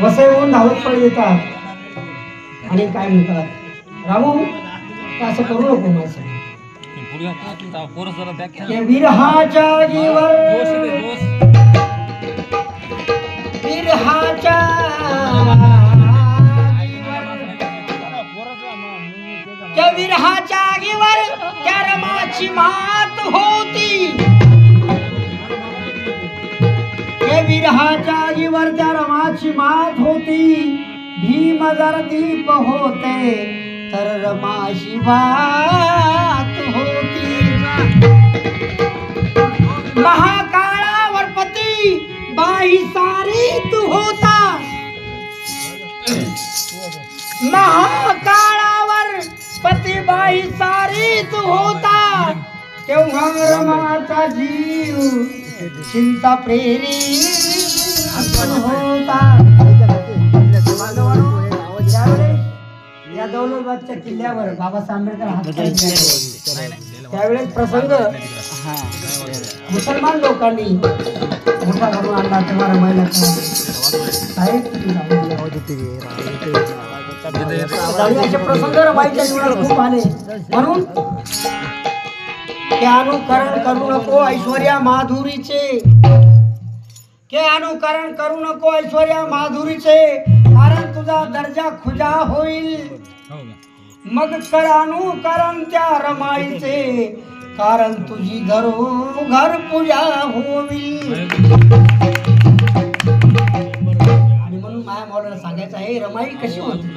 वसईहून धावत पळ येतात आणि काय म्हणतात, रामू असं करू नको माझं. विरहाच्या जीवर विरहाच्या त्या विरहाच्या आगीवर त्या रमाची मात होती. त्या विरहाच्या आगीवर त्या रमाची मात होती. भीम जर दीप होते तर रमाची बात होती. महाकाळावर पती बाई सारी तू होता. महाकाळावर पती बाई सारी तू होता. तेव्हा रमाचा जीव चिंता प्रेरी होता. या दौलताबादच्या किल्ल्यावर बाबासाहेब आंबेडकर हात त्यावेळेस प्रसंग मुसलमान लोकांनी मोठा घडून आणला. तेव्हा रमायला असे प्रसंग रमाईच्या जीवनात खूप आले. म्हणून के अनुकरण करू नको ऐश्वर्या माधुरीचे. के अनुकरण करू नको ऐश्वर्या माधुरीचे. कारण तुझा दर्जा खुजा होईल. मग कर अनुकरण त्या रमाईचे. कारण तुझी घरोघर पूजा होईल. आणि म्हणून माया माऊलीला सांगायचं आहे, रमाई कशी होती.